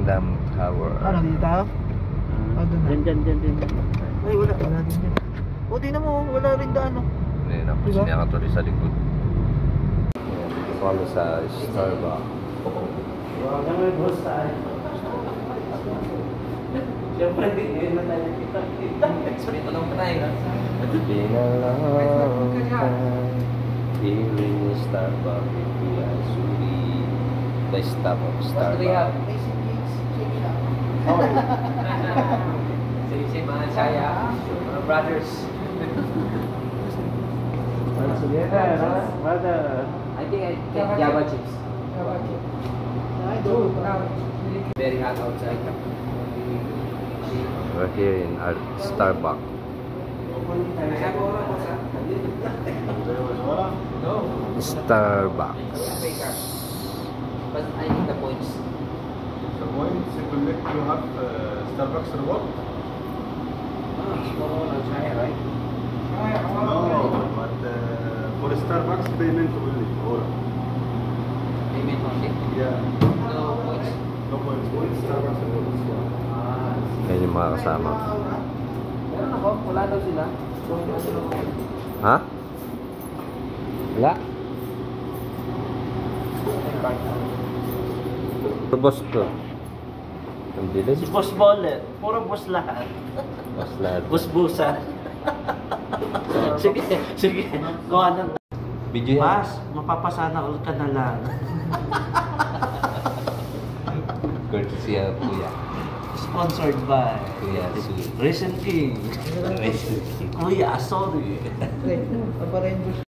Gangnam Tower. Ano dito? Doon na. Dyan. Ay, wala din dyan. O, di na mo, wala rin daan, no? Hindi na po Diba? siya katuloy sa likod. Ayan, dito po kami sa Starbucks. Huwag may boss tayo. Siyempre, yun na tayo kita. Explain lang pa tayo. Pinalangkan, feeling Starbucks, Piyasuri, the stop of Starbucks. Si mga saya, mga brothers. I think I take Java chips. Very hot outside. We're here in our Starbucks. Starbucks. But I need the points. The points you collect, you have Starbucks reward? It's for all China, right? No, but for Starbucks payment only. Or Payment only. yeah, No points. no points. Points Starbucks reward. Yan yung mga kasama. Meron ako, wala daw sila. Ha? Wala? Boss ko. Ang bilis. Si Boss Baller, puro boss lahat. Boss lahat. Boss busa. Sige. Kuha ng Video yan. Pas, mapapasana all ka na lang. Courtesy of Kuya. Sponsored by Kuya Sui. Recent King. Kuya, sorry. Okay, paparendos.